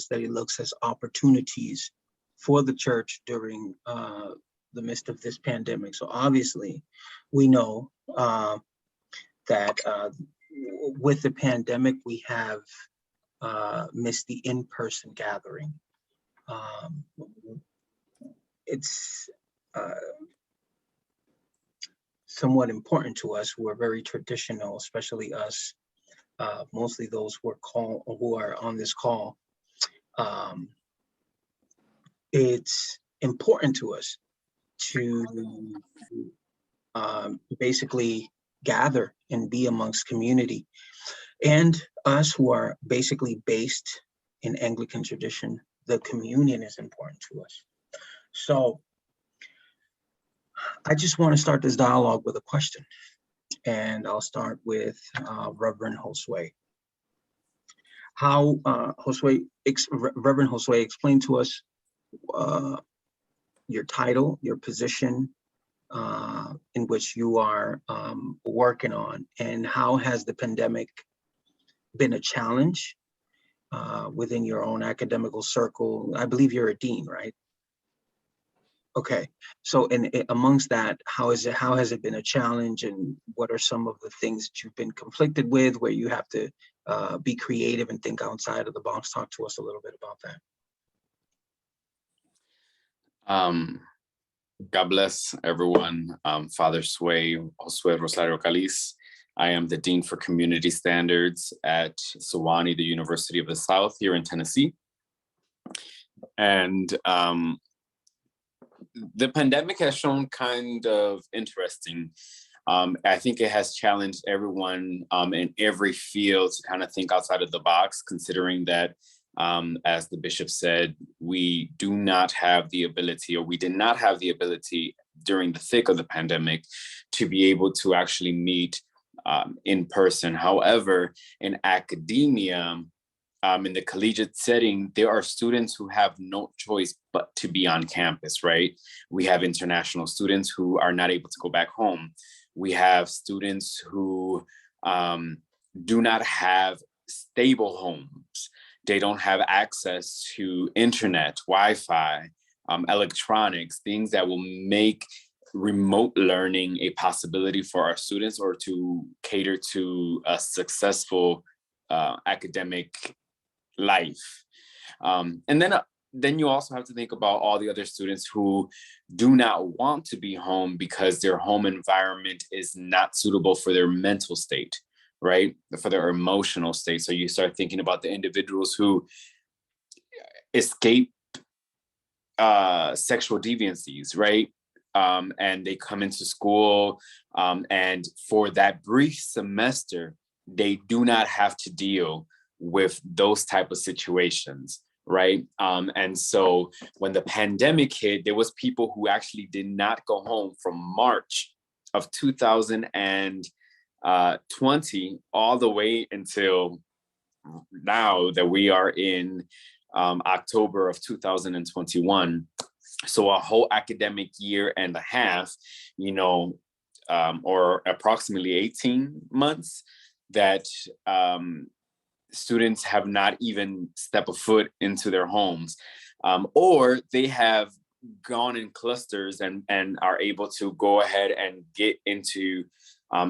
that he looks as opportunities for the church during the midst of this pandemic. So obviously, we know that with the pandemic, we have missed the in-person gathering. It's somewhat important to us who are very traditional, especially us, mostly those who are on this call. It's important to us to basically gather and be amongst community. And us who are basically based in Anglican tradition, the communion is important to us. So I just want to start this dialogue with a question. And I'll start with Reverend Josue. How, Reverend Josue, explain to us your title, your position in which you are working on, and how has the pandemic been a challenge within your own academical circle? I believe you're a dean, right? Okay, so amongst that, how has it been a challenge, and what are some of the things that you've been conflicted with, where you have to be creative and think outside of the box? Talk to us a little bit about that. God bless everyone. Father Josue Rosario Caliz. I am the Dean for Community Standards at Sewanee, the University of the South here in Tennessee. And the pandemic has shown kind of interesting. I think it has challenged everyone in every field to kind of think outside of the box, considering that, as the bishop said, we do not have the ability, or we did not have the ability during the thick of the pandemic to be able to actually meet in person. However, in academia, in the collegiate setting, there are students who have no choice but to be on campus, right? We have international students who are not able to go back home. We have students who do not have stable homes. They don't have access to internet, Wi-Fi, electronics, things that will make remote learning a possibility for our students, or to cater to a successful academic life. And then you also have to think about all the other students who do not want to be home because their home environment is not suitable for their mental state, right? For their emotional state. So you start thinking about the individuals who escape sexual deviancies, right? And they come into school, and for that brief semester, they do not have to deal with those type of situations, right? And so when the pandemic hit, there was people who actually did not go home from March of 2020 all the way until now that we are in October of 2021. So a whole academic year and a half, or approximately 18 months that students have not even stepped a foot into their homes, or they have gone in clusters and are able to go ahead and get into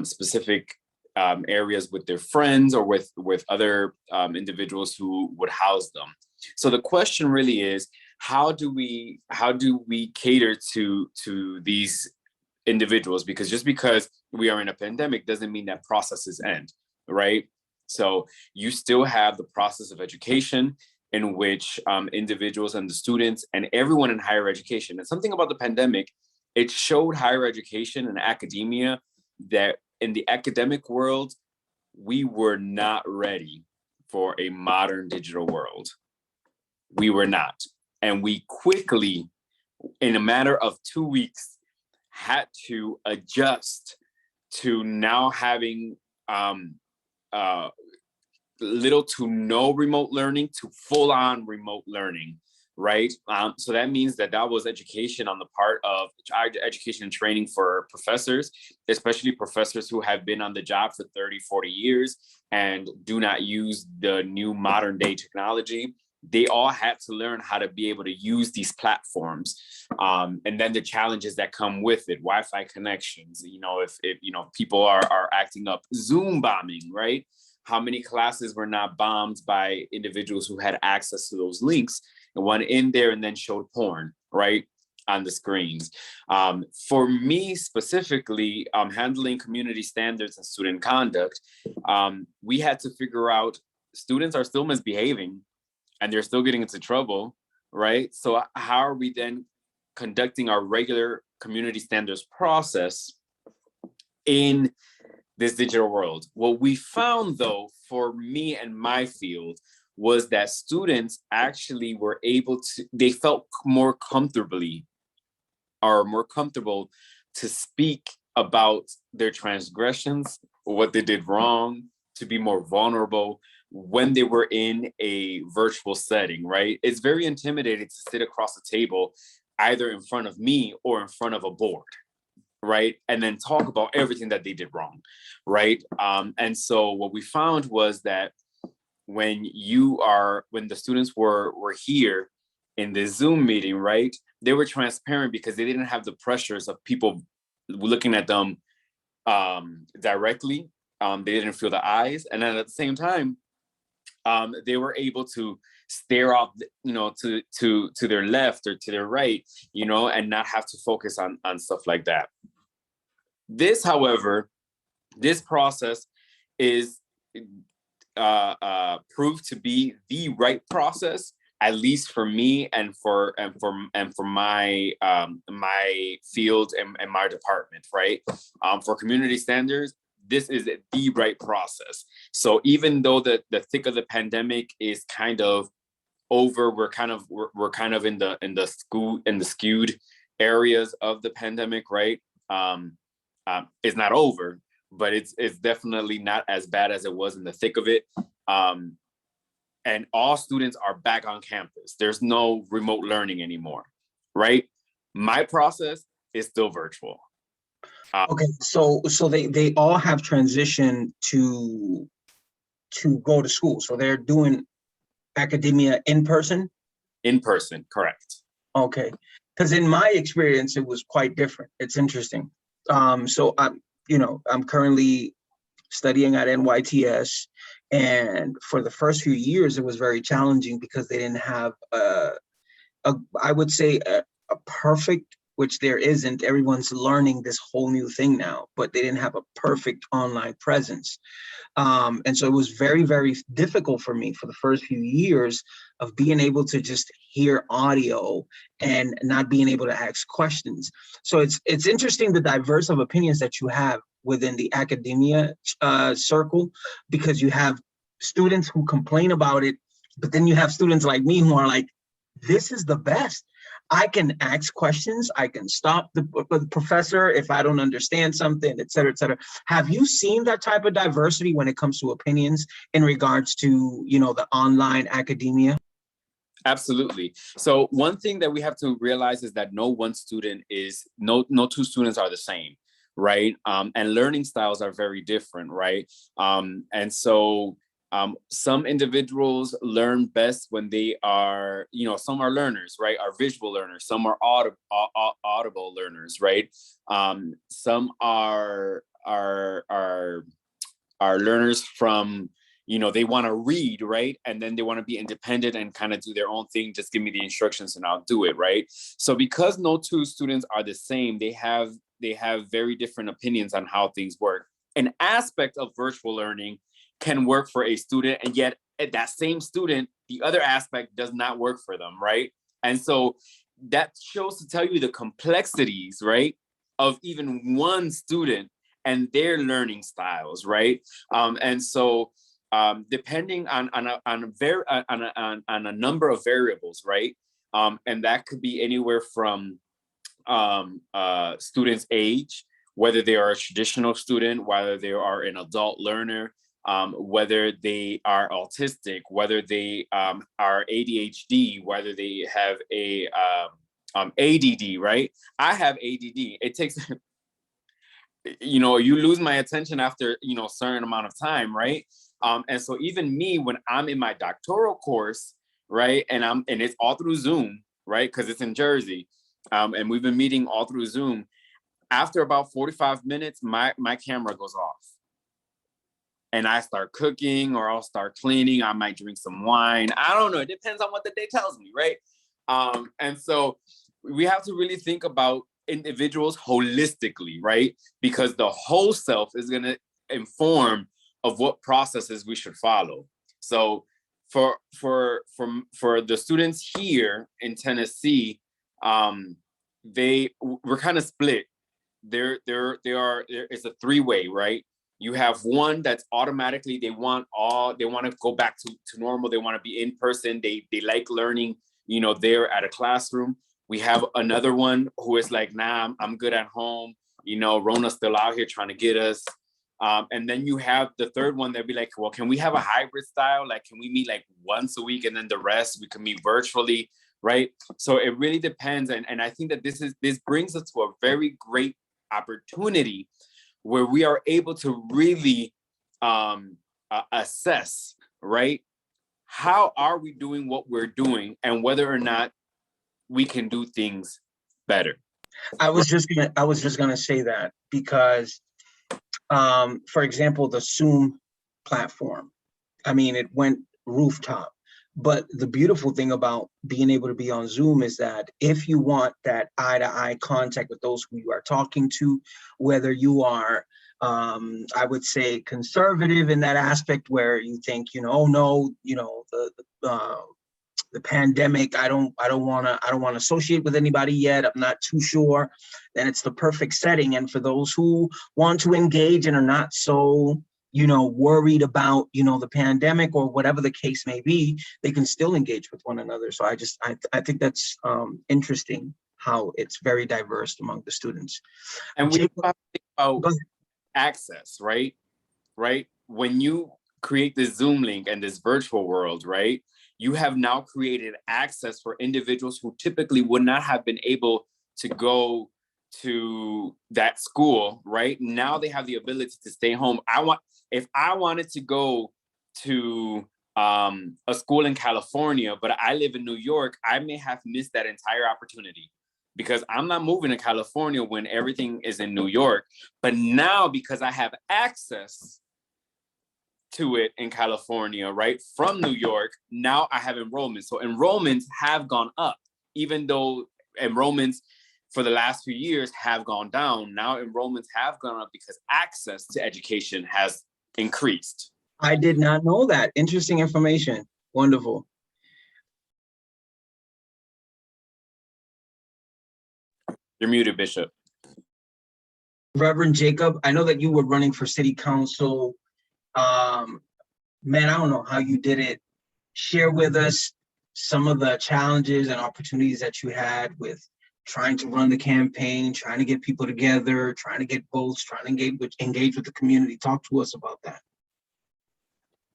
specific areas with their friends, or with other individuals who would house them. So the question really is, how do we cater to these individuals? Because just because we are in a pandemic doesn't mean that processes end, right? So you still have the process of education, in which individuals and the students and everyone in higher education, and something about the pandemic, it showed higher education and academia that in the academic world, we were not ready for a modern digital world. We were not. And we quickly, in a matter of 2 weeks, had to adjust to now having little to no remote learning to full-on remote learning, right? So that means that was education on the part of education and training for professors, especially professors who have been on the job for 30, 40 years and do not use the new modern day technology. they all had to learn how to be able to use these platforms. And then the challenges that come with it, Wi-Fi connections, if people are acting up, Zoom bombing, right? How many classes were not bombed by individuals who had access to those links and went in there and then showed porn, right, on the screens. For me specifically, handling community standards and student conduct, we had to figure out students are still misbehaving and they're still getting into trouble, right? So how are we then conducting our regular community standards process in this digital world? What we found, though, for me and my field, was that students actually were able to, they felt more comfortable to speak about their transgressions, what they did wrong, to be more vulnerable when they were in a virtual setting, right? It's very intimidating to sit across the table, either in front of me or in front of a board, right? And then talk about everything that they did wrong, right? And so what we found was that when the students were here in the Zoom meeting, right, they were transparent because they didn't have the pressures of people looking at them directly. They didn't feel the eyes. And then at the same time, they were able to stare off, to their left or to their right, and not have to focus on stuff like that. This, however, this process is proved to be the right process, at least for me and for my my field and my department, right? For community standards, this is the right process. So even though the thick of the pandemic is kind of over, we're kind of in the skewed areas of the pandemic, right? It's not over, but it's definitely not as bad as it was in the thick of it. And all students are back on campus. There's no remote learning anymore, right? My process is still virtual. Okay, so they all have transitioned to go to school. So they're doing academia in person? In person, correct. Okay, because in my experience, it was quite different. It's interesting. So I'm currently studying at NYTS, and for the first few years, it was very challenging because they didn't have I would say a perfect, which there isn't. Everyone's learning this whole new thing now, but they didn't have a perfect online presence. And so it was very, very difficult for me for the first few years of being able to just hear audio and not being able to ask questions. So it's interesting the diverse of opinions that you have within the academia circle, because you have students who complain about it, but then you have students like me who are like, this is the best. I can ask questions. I can stop the professor if I don't understand something, et cetera, et cetera. Have you seen that type of diversity when it comes to opinions in regards to, the online academia? Absolutely. So one thing that we have to realize is that no two students are the same, right? And learning styles are very different, right? And so some individuals learn best when they are, some are learners, right? Are visual learners. Some are audible learners, right? Some are learners from, they want to read, right? And then they want to be independent and kind of do their own thing. Just give me the instructions and I'll do it, right? So because no two students are the same, they have very different opinions on how things work. An aspect of virtual learning can work for a student, and yet at that same student, the other aspect does not work for them, right? And so that shows to tell you the complexities, right, of even one student and their learning styles, right? And so depending on a number of variables, right? And that could be anywhere from students' age, whether they are a traditional student, whether they are an adult learner, whether they are autistic, whether they are ADHD, whether they have a ADD, right? I have ADD. It takes, you lose my attention after, a certain amount of time, right? And so even me, when I'm in my doctoral course, right? And it's all through Zoom, right? Because it's in Jersey. And we've been meeting all through Zoom. After about 45 minutes, my camera goes off. And I start cooking, or I'll start cleaning. I might drink some wine. I don't know. It depends on what the day tells me, right? And so we have to really think about individuals holistically, right? Because the whole self is going to inform of what processes we should follow. So for the students here in Tennessee, we're kind of split. It's a three-way, right? You have one that's automatically they want to go back to normal. They want to be in person. They like learning, there at a classroom. We have another one who is like, nah, I'm good at home. Rona's still out here trying to get us. And then you have the third one that'd be like, well, can we have a hybrid style? Like, can we meet like once a week and then the rest we can meet virtually, right? So it really depends. And I think that this brings us to a very great opportunity where we are able to really assess, right? How are we doing what we're doing, and whether or not we can do things better. I was just gonna say that because, for example, the Zoom platform, I mean, it went rooftop. But the beautiful thing about being able to be on Zoom is that if you want that eye-to-eye contact with those who you are talking to, whether you are, I would say, conservative in that aspect where you think, oh no, the pandemic, I don't want to associate with anybody yet. I'm not too sure. Then it's the perfect setting. And for those who want to engage and are not so worried about, the pandemic or whatever the case may be, they can still engage with one another. So I think that's interesting how it's very diverse among the students. And we have to think about access, right? Right? When you create this Zoom link and this virtual world, right? You have now created access for individuals who typically would not have been able to go to that school, right? Now they have the ability to stay home. If I wanted to go to a school in California, but I live in New York, I may have missed that entire opportunity because I'm not moving to California when everything is in New York. But now, because I have access to it in California, right, from New York, now I have enrollments. So enrollments have gone up, even though enrollments for the last few years have gone down. Now enrollments have gone up because access to education has increased. I did not know that. Interesting information. Wonderful. You're muted, Bishop. Reverend Jacob, I know that you were running for city council. Man, I don't know how you did it. Share with us some of the challenges and opportunities that you had with trying to run the campaign, trying to get people together, trying to get votes, trying to engage with the community. Talk to us about that.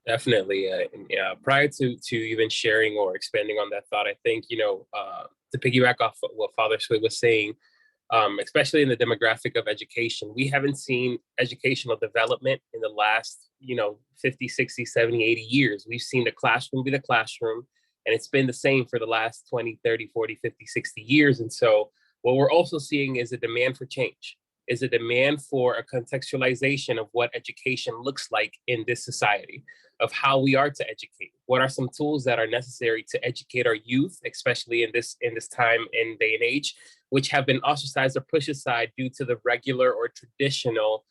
Definitely. Prior to even sharing or expanding on that thought, I think, to piggyback off what Father Sway was saying, especially in the demographic of education, we haven't seen educational development in the last, 50, 60, 70, 80 years. We've seen the classroom be the classroom, and it's been the same for the last 20, 30, 40, 50, 60 years. And so what we're also seeing is a demand for change, is a demand for a contextualization of what education looks like in this society, of how we are to educate. What are some tools that are necessary to educate our youth, especially in this time and day and age, which have been ostracized or pushed aside due to the regular or traditional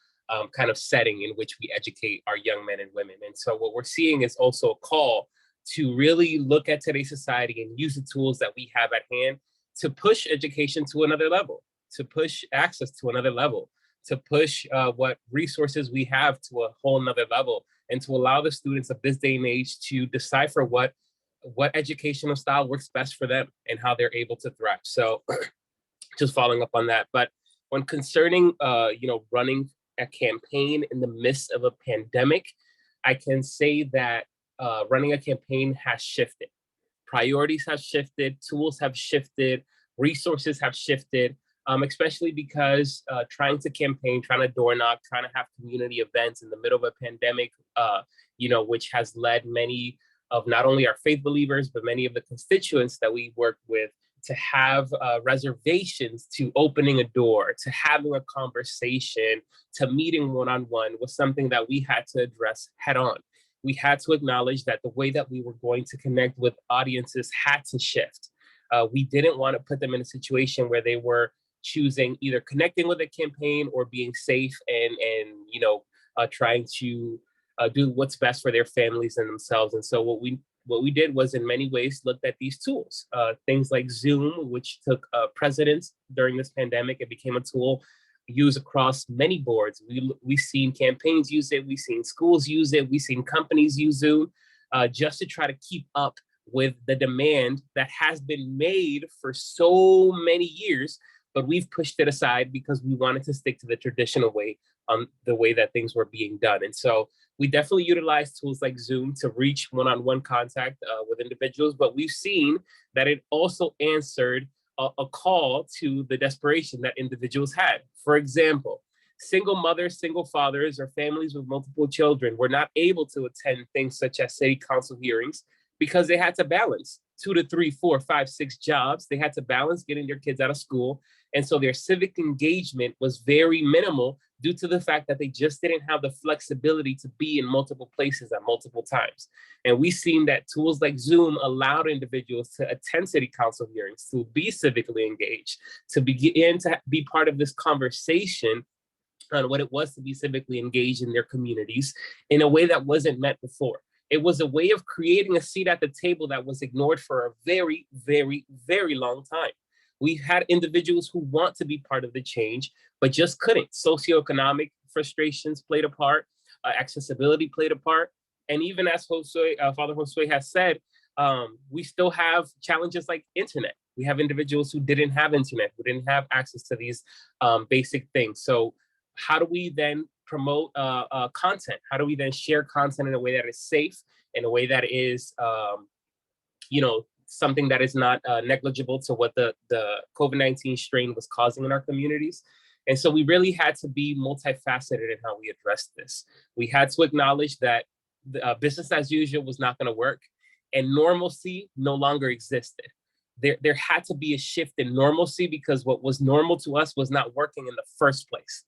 kind of setting in which we educate our young men and women. And so what we're seeing is also a call to really look at today's society and use the tools that we have at hand to push education to another level, to push access to another level, to push what resources we have to a whole nother level, and to allow the students of this day and age to decipher what educational style works best for them and how they're able to thrive. So just following up on that. But when concerning, running a campaign in the midst of a pandemic, I can say that running a campaign has shifted. Priorities have shifted, tools have shifted, resources have shifted, especially because trying to campaign, trying to door knock, trying to have community events in the middle of a pandemic, which has led many of not only our faith believers, but many of the constituents that we work with, to have reservations to opening a door, to having a conversation, to meeting one-on-one was something that we had to address head on. We had to acknowledge that the way that we were going to connect with audiences had to shift. We didn't want to put them in a situation where they were choosing either connecting with a campaign or being safe and trying to do what's best for their families and themselves. And so what we did was, in many ways, looked at these tools, things like Zoom, which took precedence during this pandemic. It became a tool used across many boards. We've seen campaigns use it, we've seen schools use it, we've seen companies use Zoom, just to try to keep up with the demand that has been made for so many years, but we've pushed it aside because we wanted to stick to the traditional way, the way that things were being done. And so we definitely utilize tools like Zoom to reach one-on-one contact with individuals, but we've seen that it also answered a call to the desperation that individuals had. For example, single mothers, single fathers, or families with multiple children were not able to attend things such as city council hearings because they had to balance 2 to 3, 4, 5, 6 jobs. They had to balance getting their kids out of school. And so their civic engagement was very minimal due to the fact that they just didn't have the flexibility to be in multiple places at multiple times. And we've seen that tools like Zoom allowed individuals to attend city council hearings, to be civically engaged, to begin to be part of this conversation on what it was to be civically engaged in their communities in a way that wasn't met before. It was a way of creating a seat at the table that was ignored for a very, very, very long time. We've had individuals who want to be part of the change, but just couldn't. Socioeconomic frustrations played a part, accessibility played a part. And even as Father Josue has said, we still have challenges like internet. We have individuals who didn't have internet, who didn't have access to these basic things. So how do we then promote content? How do we then share content in a way that is safe, in a way that is, something that is not negligible to what the COVID-19 strain was causing in our communities? And so we really had to be multifaceted in how we addressed this. We had to acknowledge that business as usual was not going to work, and normalcy no longer existed. There had to be a shift in normalcy because what was normal to us was not working in the first place.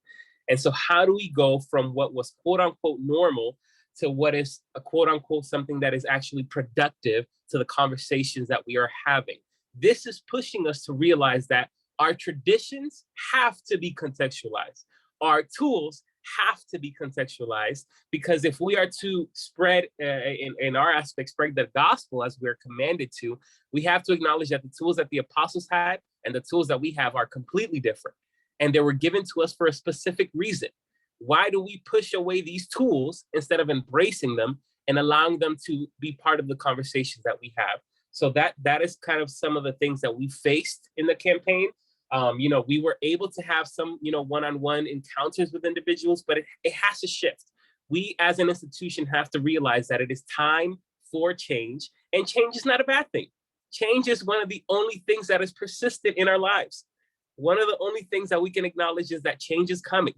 And so how do we go from what was quote unquote normal to what is a quote unquote something that is actually productive to the conversations that we are having? This is pushing us to realize that our traditions have to be contextualized. Our tools have to be contextualized, because if we are to spread, in our aspect, spread the gospel as we're commanded to, we have to acknowledge that the tools that the apostles had and the tools that we have are completely different. And they were given to us for a specific reason. Why do we push away these tools instead of embracing them and allowing them to be part of the conversations that we have? So that is kind of some of the things that we faced in the campaign. We were able to have some, one-on-one encounters with individuals, but it has to shift. We as an institution have to realize that it is time for change, and change is not a bad thing. Change is one of the only things that is persistent in our lives. One of the only things that we can acknowledge is that change is coming.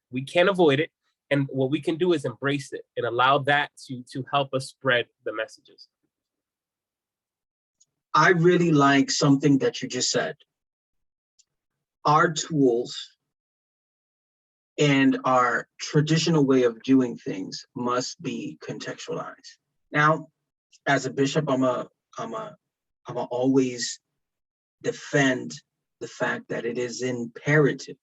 We can't avoid it. And what we can do is embrace it and allow that to help us spread the messages. I really like something that you just said. Our tools and our traditional way of doing things must be contextualized. Now, as a bishop, I'm always defend the fact that it is imperative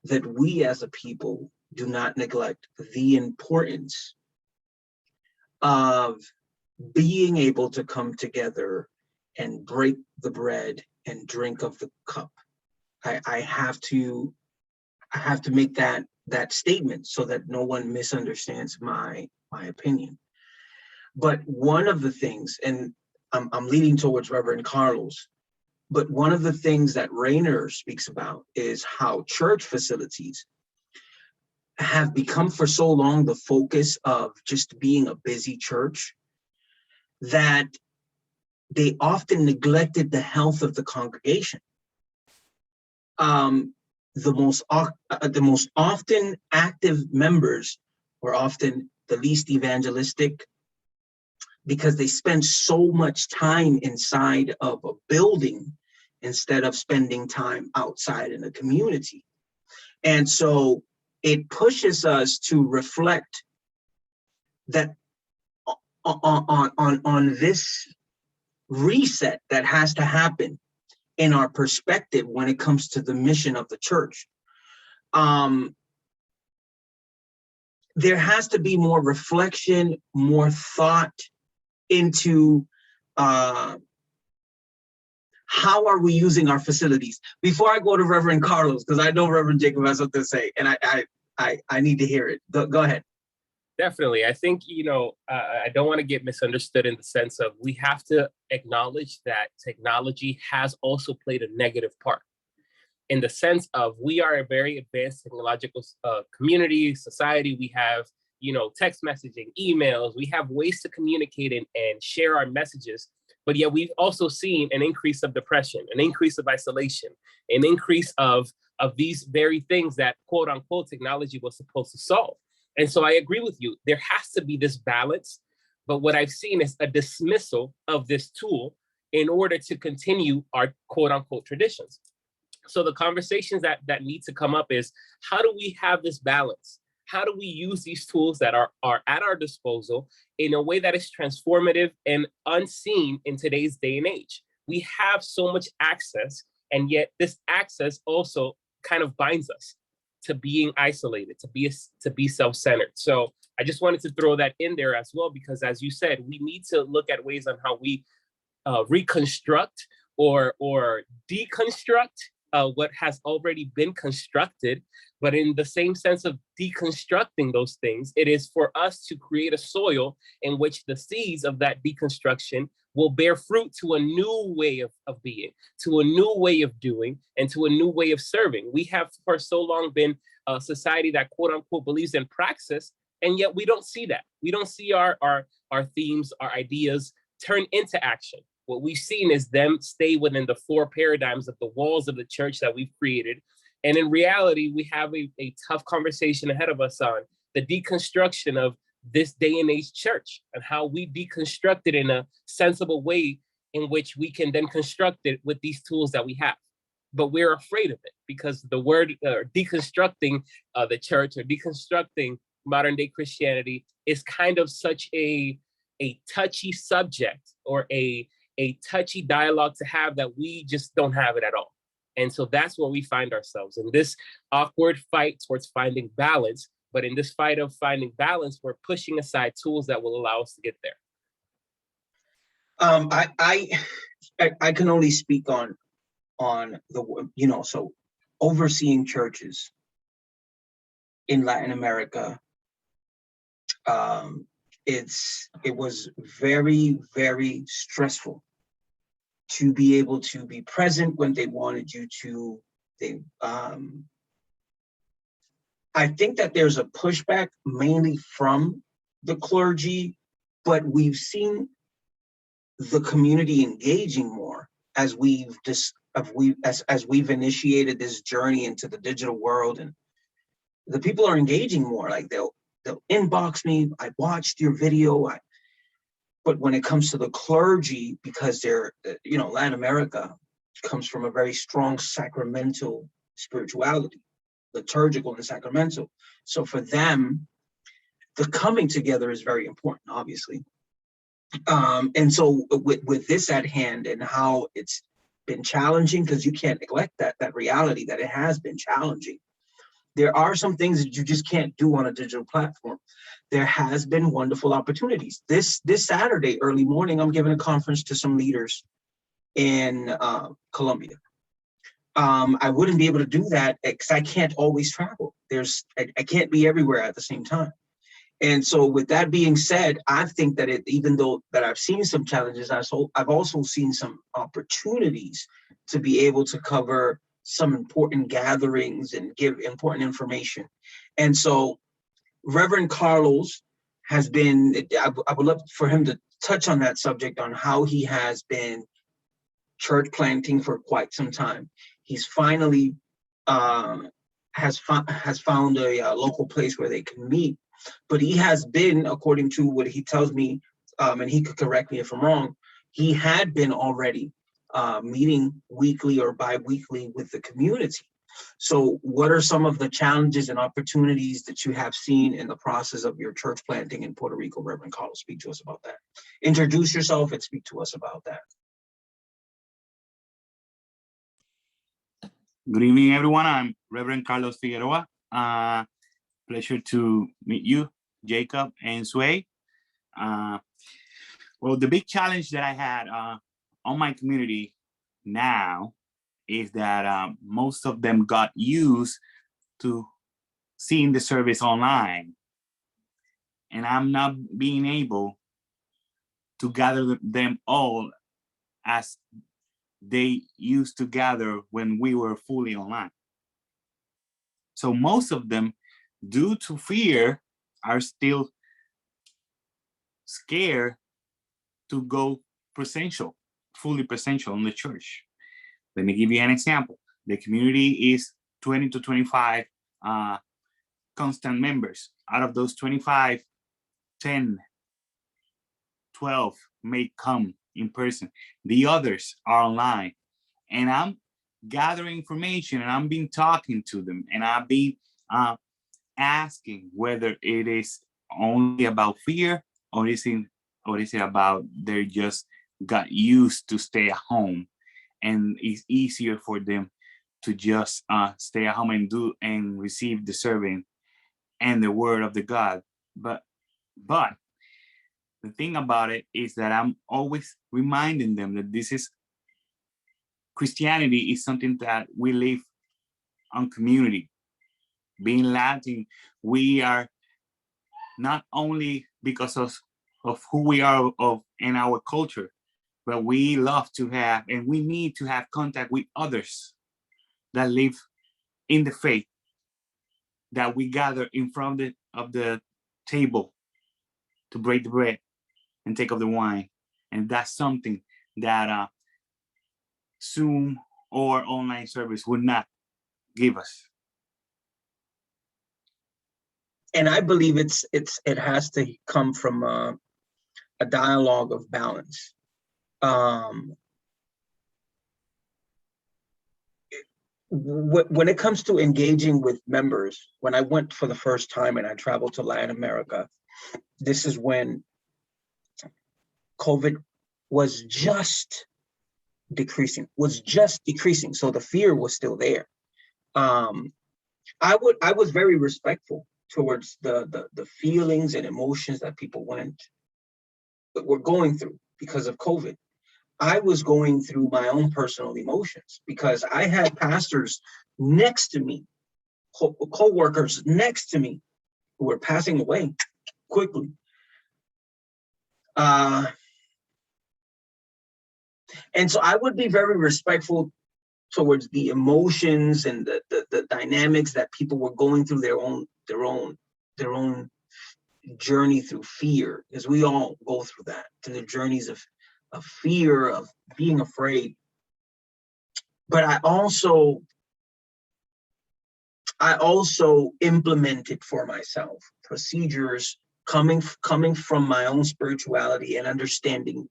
that we as a people do not neglect the importance of being able to come together and break the bread and drink of the cup. I have to make that statement so that no one misunderstands my opinion. But one of the things, and I'm leaning towards Reverend Carlos, but one of the things that Rainer speaks about is how church facilities have become for so long the focus of just being a busy church that they often neglected the health of the congregation. The most often active members were often the least evangelistic, because they spend so much time inside of a building instead of spending time outside in the community. And so it pushes us to reflect that on this reset that has to happen in our perspective when it comes to the mission of the church. There has to be more reflection, more thought into how are we using our facilities. Before I go to Reverend Carlos, because I know Reverend Jacob has something to say, and I need to hear it. Go ahead. Definitely. I think, I don't want to get misunderstood in the sense of we have to acknowledge that technology has also played a negative part, in the sense of we are a very advanced technological community, society. We have, text messaging, emails, we have ways to communicate and share our messages. But yet we've also seen an increase of depression, an increase of isolation, an increase of these very things that quote unquote technology was supposed to solve. And so I agree with you. There has to be this balance. But what I've seen is a dismissal of this tool in order to continue our quote unquote traditions. So the conversations that need to come up is, how do we have this balance? How do we use these tools that are at our disposal in a way that is transformative and unseen in today's day and age? We have so much access, and yet this access also kind of binds us to being isolated, to be self-centered. So I just wanted to throw that in there as well, because as you said, we need to look at ways on how we reconstruct or deconstruct what has already been constructed. But in the same sense of deconstructing those things, it is for us to create a soil in which the seeds of that deconstruction will bear fruit to a new way of being, to a new way of doing, and to a new way of serving. We have for so long been a society that quote unquote believes in praxis, and yet we don't see that. We don't see our themes, our ideas turn into action. What we've seen is them stay within the four paradigms of the walls of the church that we've created. And in reality, we have a tough conversation ahead of us on the deconstruction of this day and age church, and how we deconstruct it in a sensible way in which we can then construct it with these tools that we have. But we're afraid of it because the word deconstructing the church or deconstructing modern day Christianity is kind of such a touchy subject or a touchy dialogue to have that we just don't have it at all. And so that's where we find ourselves in this awkward fight towards finding balance. But in this fight of finding balance, we're pushing aside tools that will allow us to get there. I can only speak on the, so overseeing churches in Latin America. It was very, very stressful to be able to be present when they wanted you to. I think that there's a pushback mainly from the clergy, but we've seen the community engaging more as we've initiated this journey into the digital world, and the people are engaging more. Like they'll inbox me, I watched your video. But when it comes to the clergy, because they're, Latin America comes from a very strong sacramental spirituality, liturgical and sacramental. So for them, the coming together is very important, obviously. And so with this at hand and how it's been challenging, because you can't neglect that reality that it has been challenging. There are some things that you just can't do on a digital platform. There has been wonderful opportunities. This Saturday, early morning, I'm giving a conference to some leaders in Colombia. I wouldn't be able to do that because I can't always travel. I can't be everywhere at the same time. And so with that being said, I think that even though that I've seen some challenges, I've also seen some opportunities to be able to cover some important gatherings and give important information. And so Reverend Carlos has been, I would love for him to touch on that subject, on how he has been church planting for quite some time. He's finally has found a local place where they can meet. but he has been, according to what he tells me, and he could correct me if I'm wrong, he had been already meeting weekly or bi-weekly with the community. So what are some of the challenges and opportunities that you have seen in the process of your church planting in Puerto Rico? Reverend Carlos, speak to us about that. Introduce yourself and speak to us about that. Good evening, everyone. I'm Reverend Carlos Figueroa. Pleasure to meet you, Jacob and Sway. Well, the big challenge that I had on my community now is that most of them got used to seeing the service online. And I'm not being able to gather them all as they used to gather when we were fully online. So most of them, due to fear, are still scared to go presential, fully presential in the church. Let me give you an example. The community is 20 to 25 constant members. Out of those 25, 10, 12 may come in person. The others are online. And I'm gathering information and I've been talking to them and I've been asking whether it is only about fear or is it about they just got used to stay at home and it's easier for them to just stay at home and do and receive the serving and the word of the God. But the thing about it is that I'm always reminding them that this is Christianity is something that we live on community. Being Latin, we are not only because of who we are in our culture, but we love to have and we need to have contact with others that live in the faith, that we gather in front of the table to break the bread and take of the wine. And that's something that Zoom or online service would not give us. And I believe it has to come from a dialogue of balance. When it comes to engaging with members, when I went for the first time and I traveled to Latin America, this is when COVID was just decreasing. So the fear was still there. I was very respectful towards the feelings and emotions that people were going through because of COVID. I was going through my own personal emotions because I had pastors next to me, co-workers next to me who were passing away quickly. And so I would be very respectful towards the emotions and the dynamics that people were going through their own journey through fear, because we all go through that, through the journeys of fear, of being afraid. But I also implemented for myself procedures coming from my own spirituality and understanding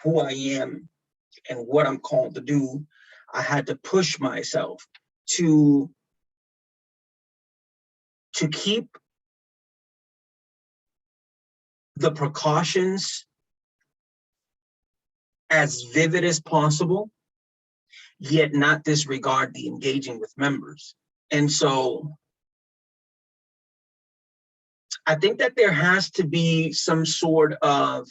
who I am and what I'm called to do. I had to push myself to keep the precautions as vivid as possible, yet not disregard the engaging with members. And so I think that there has to be some sort of,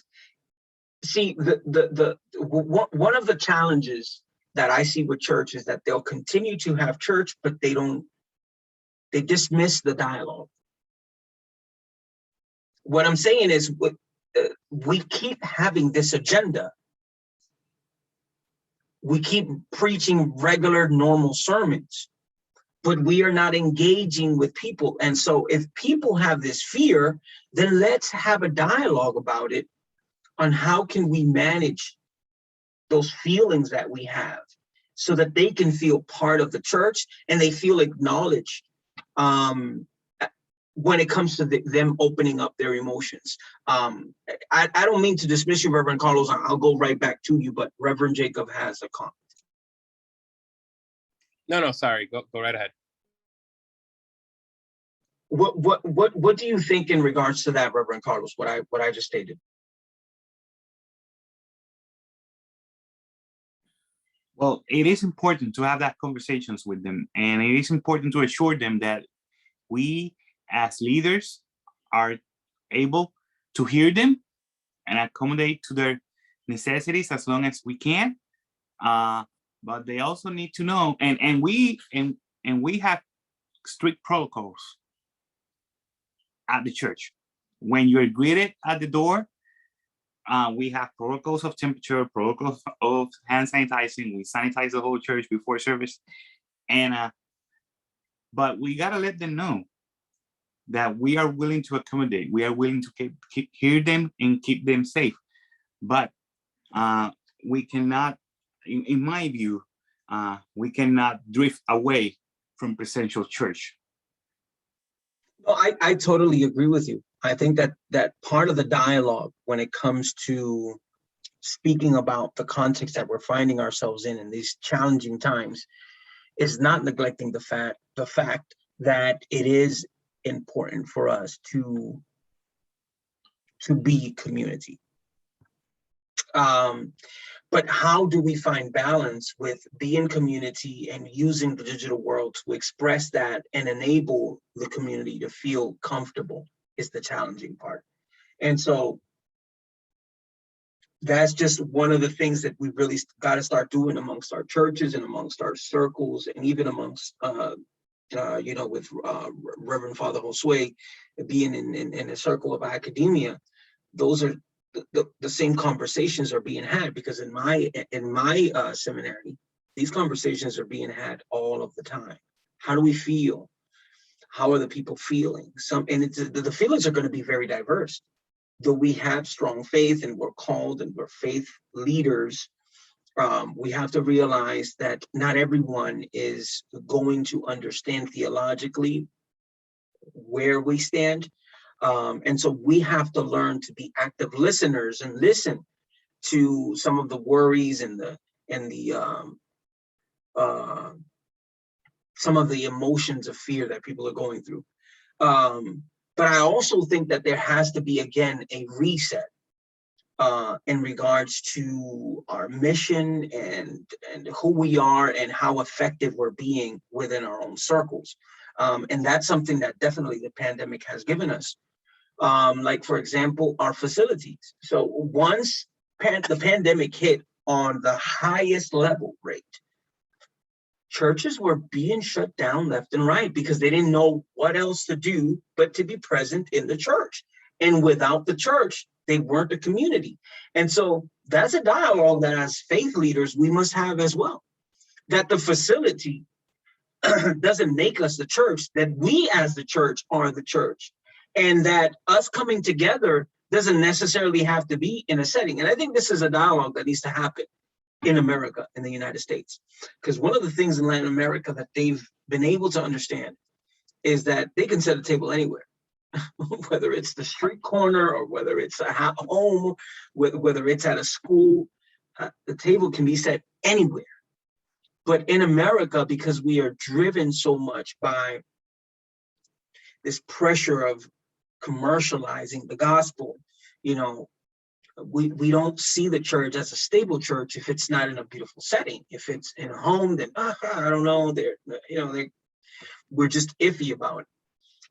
see, one of the challenges that I see with church is that they'll continue to have church, but they dismiss the dialogue. What I'm saying is we keep having this agenda. We keep preaching regular, normal sermons, but we are not engaging with people. And so if people have this fear, then let's have a dialogue about it on how can we manage those feelings that we have so that they can feel part of the church and they feel acknowledged. when it comes to them opening up their emotions. I don't mean to dismiss you, Reverend Carlos. I'll go right back to you, but Reverend Jacob has a comment. No, sorry. Go right ahead. What do you think in regards to that, Reverend Carlos? What I just stated. Well, it is important to have that conversations with them, and it is important to assure them that we as leaders are able to hear them and accommodate to their necessities as long as we can. But they also need to know, and we have strict protocols at the church. When you're greeted at the door, we have protocols of temperature, protocols of hand sanitizing. We sanitize the whole church before service, and but we gotta let them know that we are willing to accommodate. We are willing to hear them and keep them safe. But we cannot, in my view, we cannot drift away from presential church. No, I totally agree with you. I think that part of the dialogue when it comes to speaking about the context that we're finding ourselves in these challenging times is not neglecting the fact that it is important for us to be community. But how do we find balance with being community and using the digital world to express that and enable the community to feel comfortable is the challenging part. And so that's just one of the things that we really got to start doing amongst our churches and amongst our circles, and even amongst, with Reverend Father Josue being in a circle of academia. Those are the same conversations are being had, because in my seminary, these conversations are being had all of the time. How do we feel? How are the people feeling? The feelings are going to be very diverse. Though we have strong faith and we're called and we're faith leaders, we have to realize that not everyone is going to understand theologically where we stand. And so we have to learn to be active listeners and listen to some of the worries and some of the emotions of fear that people are going through. But I also think that there has to be, again, a reset in regards to our mission and who we are and how effective we're being within our own circles. And that's something that definitely the pandemic has given us. Like, for example, our facilities. So once the pandemic hit on the highest level rate, churches were being shut down left and right because they didn't know what else to do but to be present in the church. And without the church, they weren't a community. And so that's a dialogue that as faith leaders, we must have as well. That the facility doesn't make us the church, that we as the church are the church. And that us coming together doesn't necessarily have to be in a setting. And I think this is a dialogue that needs to happen in America, in the United States. Because one of the things in Latin America that they've been able to understand is that they can set a table anywhere, whether it's the street corner or whether it's a home, whether it's at a school, the table can be set anywhere. But in America, because we are driven so much by this pressure of commercializing the gospel, we don't see the church as a stable church if it's not in a beautiful setting. If it's in a home, then I don't know, we're just iffy about it.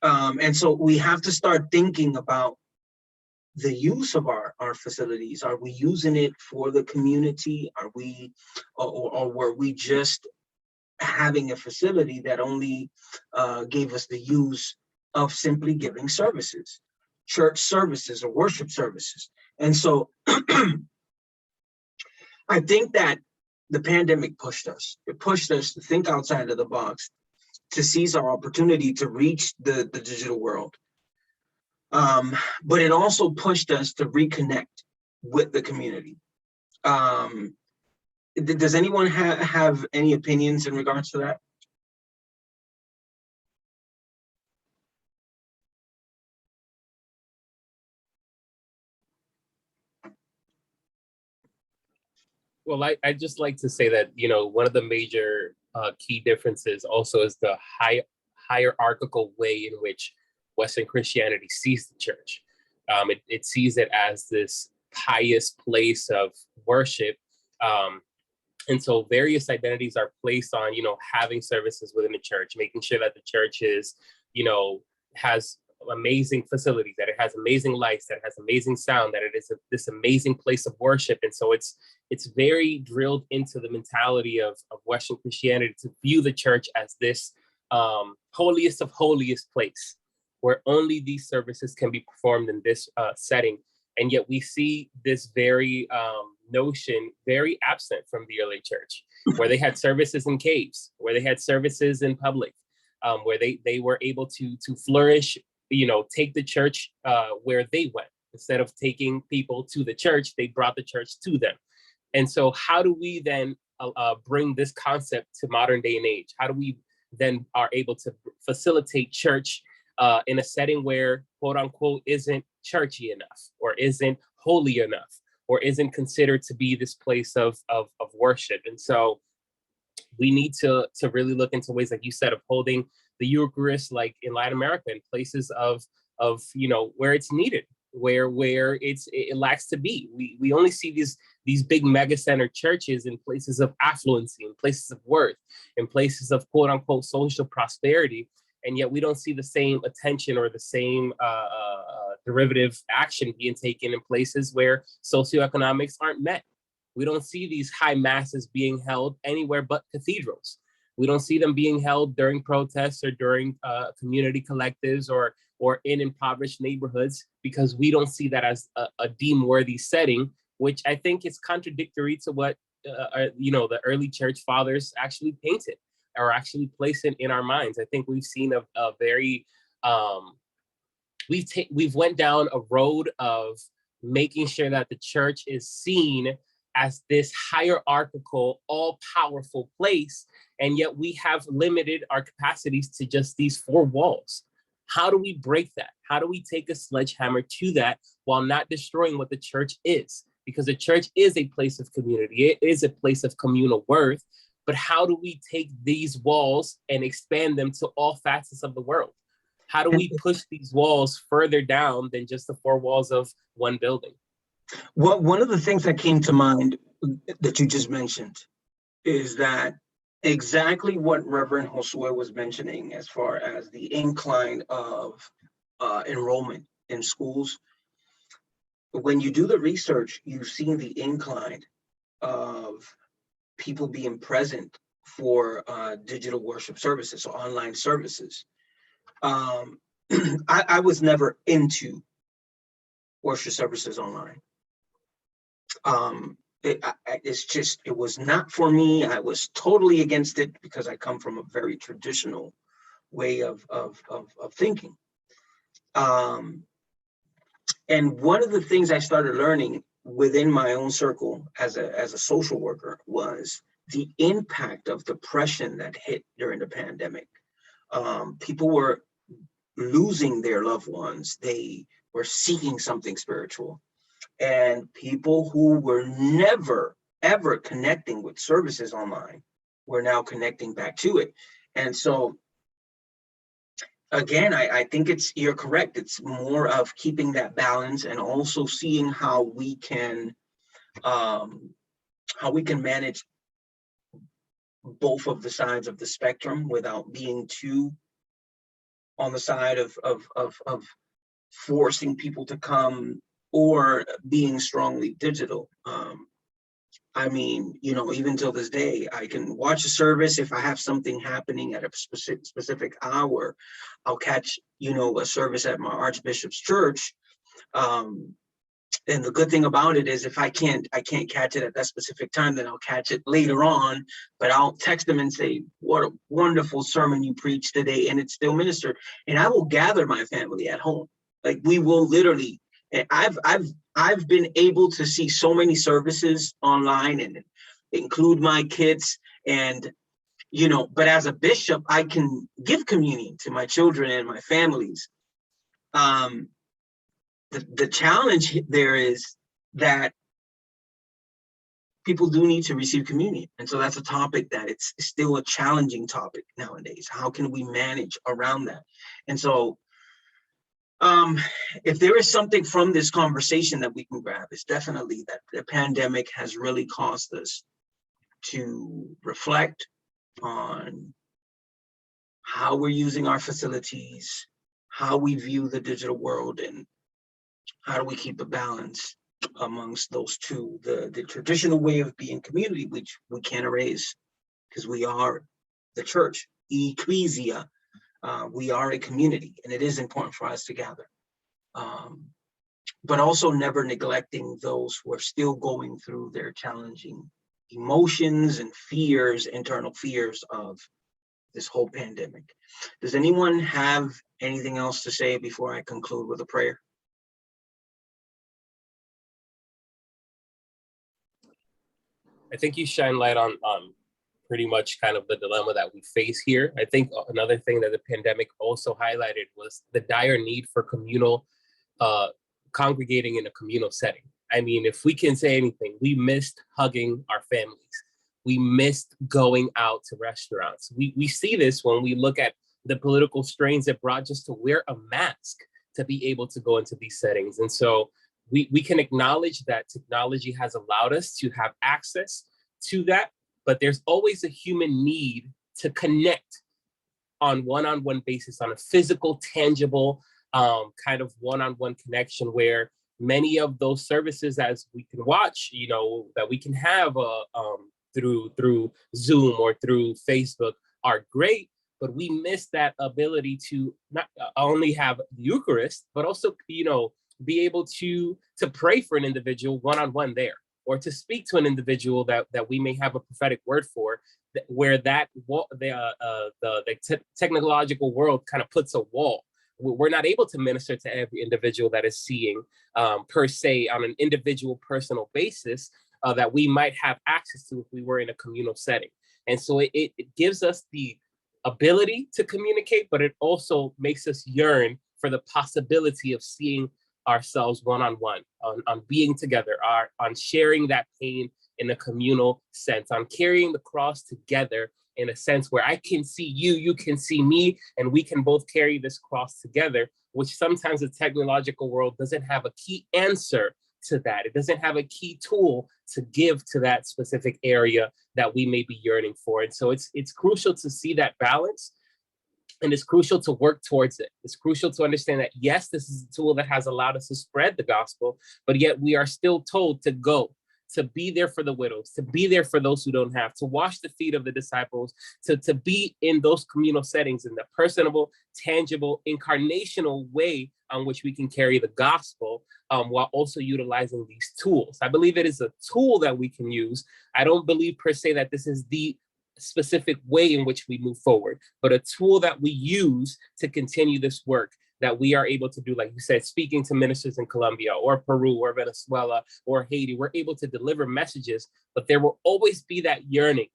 And so we have to start thinking about the use of our facilities. Are we using it for the community? Are we, or were we just having a facility that only gave us the use of simply giving services, church services or worship services? And so I think that the pandemic pushed us. It pushed us to think outside of the box, to seize our opportunity to reach the digital world. But it also pushed us to reconnect with the community. Does anyone have any opinions in regards to that? Well, I just like to say that, you know, one of the major key differences also is the hierarchical way in which Western Christianity sees the church. It sees it as this pious place of worship. And so various identities are placed on, you know, having services within the church, making sure that the church is, you know, has amazing facilities, that it has amazing lights, that it has amazing sound, that it is this amazing place of worship. And so it's very drilled into the mentality of Western Christianity to view the church as this holiest of holiest place where only these services can be performed in this setting. And yet we see this very notion very absent from the early church, where they had services in caves, where they had services in public, where they were able to flourish, you know, take the church where they went. Instead of taking people to the church, they brought the church to them. And so how do we then bring this concept to modern day and age? How do we then are able to facilitate church in a setting where, quote unquote, isn't churchy enough, or isn't holy enough, or isn't considered to be this place of worship? And so we need to really look into ways, like you said, of holding the Eucharist, like in Latin America, in places of you know, where it's needed, where it lacks to be. We only see these big mega center churches in places of affluency, in places of worth, in places of quote unquote social prosperity. And yet we don't see the same attention or the same derivative action being taken in places where socioeconomics aren't met. We don't see these high masses being held anywhere but cathedrals. We don't see them being held during protests or during community collectives or in impoverished neighborhoods, because we don't see that as a deem-worthy setting, which I think is contradictory to what you know, the early church fathers actually painted or actually placed it in our minds. I think we've seen a very we've went down a road of making sure that the church is seen as this hierarchical, all-powerful place, and yet we have limited our capacities to just these four walls. How do we break that? How do we take a sledgehammer to that while not destroying what the church is? Because the church is a place of community. It is a place of communal worth. But how do we take these walls and expand them to all facets of the world? How do we push these walls further down than just the four walls of one building? Well, one of the things that came to mind that you just mentioned is that exactly what Reverend Josue was mentioning, as far as the incline of enrollment in schools. When you do the research, you've seen the incline of people being present for digital worship services or online services. I was never into worship services online. It was not for me. I was totally against it because I come from a very traditional way of thinking. And one of the things I started learning within my own circle as a social worker was the impact of depression that hit during the pandemic. People were losing their loved ones. They were seeking something spiritual. And people who were never, ever connecting with services online were now connecting back to it. And so, again, I think you're correct. It's more of keeping that balance and also seeing how we can manage both of the sides of the spectrum without being too on the side of forcing people to come or being strongly digital. I mean, you know, even till this day, I can watch a service. If I have something happening at a specific hour, I'll catch, you know, a service at my Archbishop's church. And the good thing about it is if I can't catch it at that specific time, then I'll catch it later on, but I'll text them and say, what a wonderful sermon you preached today. And it's still ministered. And I will gather my family at home. Like we will literally, I've been able to see so many services online and include my kids, and you know, but as a bishop, I can give communion to my children and my families. The challenge there is that people do need to receive communion. And so that's a topic that it's still a challenging topic nowadays. How can we manage around that? And so if there is something from this conversation that we can grab, it's definitely that the pandemic has really caused us to reflect on how we're using our facilities, how we view the digital world, and how do we keep a balance amongst those two. The traditional way of being community, which we can't erase because we are the church, ecclesia. We are a community, and it is important for us to gather. But also never neglecting those who are still going through their challenging emotions and fears, internal fears of this whole pandemic. Does anyone have anything else to say before I conclude with a prayer? I think you shine light on pretty much kind of the dilemma that we face here. I think another thing that the pandemic also highlighted was the dire need for communal, congregating in a communal setting. I mean, if we can say anything, we missed hugging our families. We missed going out to restaurants. We see this when we look at the political strains that brought just to wear a mask to be able to go into these settings. And so we can acknowledge that technology has allowed us to have access to that, but there's always a human need to connect on one-on-one basis, on a physical, tangible kind of one-on-one connection, where many of those services, as we can watch, you know, that we can have through Zoom or through Facebook, are great, but we miss that ability to not only have the Eucharist, but also, you know, be able to pray for an individual one-on-one there, or to speak to an individual that we may have a prophetic word for, where the technological world kind of puts a wall. We're not able to minister to every individual that is seeing per se on an individual personal basis that we might have access to if we were in a communal setting. And so it gives us the ability to communicate, but it also makes us yearn for the possibility of seeing ourselves one-on-one, on being together, on sharing that pain in a communal sense, on carrying the cross together in a sense where I can see you, you can see me, and we can both carry this cross together, which sometimes the technological world doesn't have a key answer to that. It doesn't have a key tool to give to that specific area that we may be yearning for. And so it's crucial to see that balance. And it's crucial to work towards it. It's crucial to understand that, yes, this is a tool that has allowed us to spread the gospel, but yet we are still told to go, to be there for the widows, to be there for those who don't have, to wash the feet of the disciples, to be in those communal settings in the personable, tangible, incarnational way on which we can carry the gospel while also utilizing these tools. I believe it is a tool that we can use. I don't believe per se that this is the specific way in which we move forward, but a tool that we use to continue this work that we are able to do, like you said, speaking to ministers in Colombia or Peru or Venezuela or Haiti. We're able to deliver messages, but there will always be that yearning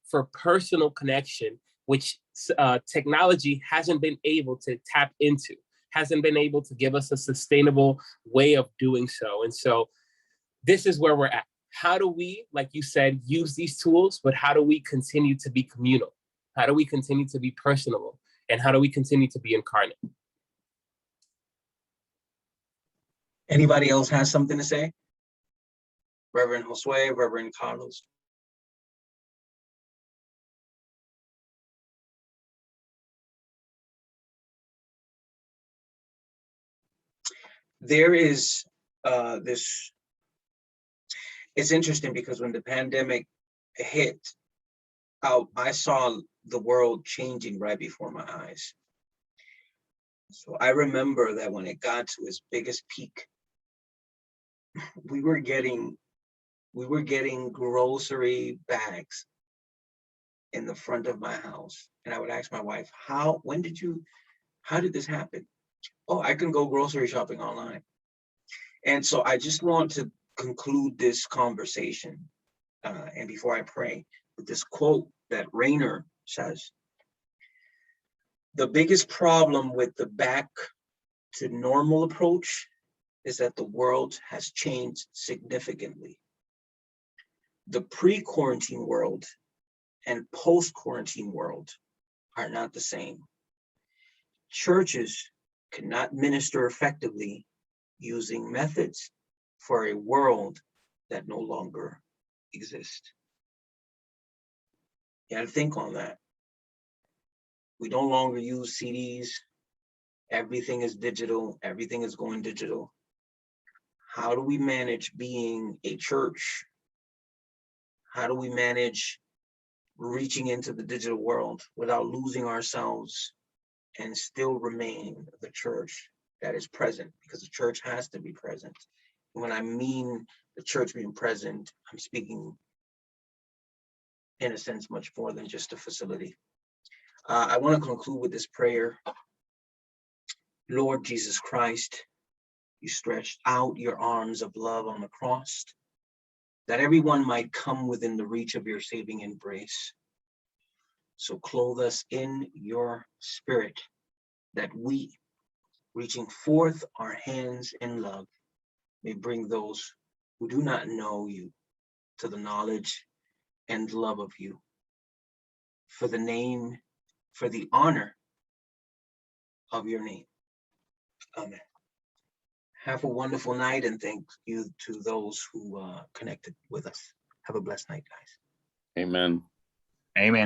for personal connection, which technology hasn't been able to tap into, hasn't been able to give us a sustainable way of doing so. And so this is where we're at. How do we, like you said, use these tools, but how do we continue to be communal? How do we continue to be personable? And how do we continue to be incarnate? Anybody else has something to say? Reverend Josue, Reverend Carlos. There is this, it's interesting because when the pandemic hit, I saw the world changing right before my eyes. So I remember that when it got to its biggest peak, we were getting grocery bags in the front of my house. And I would ask my wife, how did this happen? Oh, I can go grocery shopping online. And so I just want to conclude this conversation, and before I pray, with this quote that Rainer says: the biggest problem with the back to normal approach is that the world has changed significantly. the pre-quarantine world and post-quarantine world are not the same. Churches cannot minister effectively using methods for a world that no longer exists. You gotta think on that. We no longer use CDs. Everything is digital. Everything is going digital. How do we manage being a church? How do we manage reaching into the digital world without losing ourselves and still remain the church that is present? Because the church has to be present. And when I mean the church being present, I'm speaking in a sense much more than just a facility. I want to conclude with this prayer. Lord Jesus Christ, you stretched out your arms of love on the cross, that everyone might come within the reach of your saving embrace. So clothe us in your spirit, that we, reaching forth our hands in love, may bring those who do not know you to the knowledge and love of you. For the name, for the honor of your name. Amen. Have a wonderful night, and thank you to those who connected with us. Have a blessed night, guys. Amen. Amen.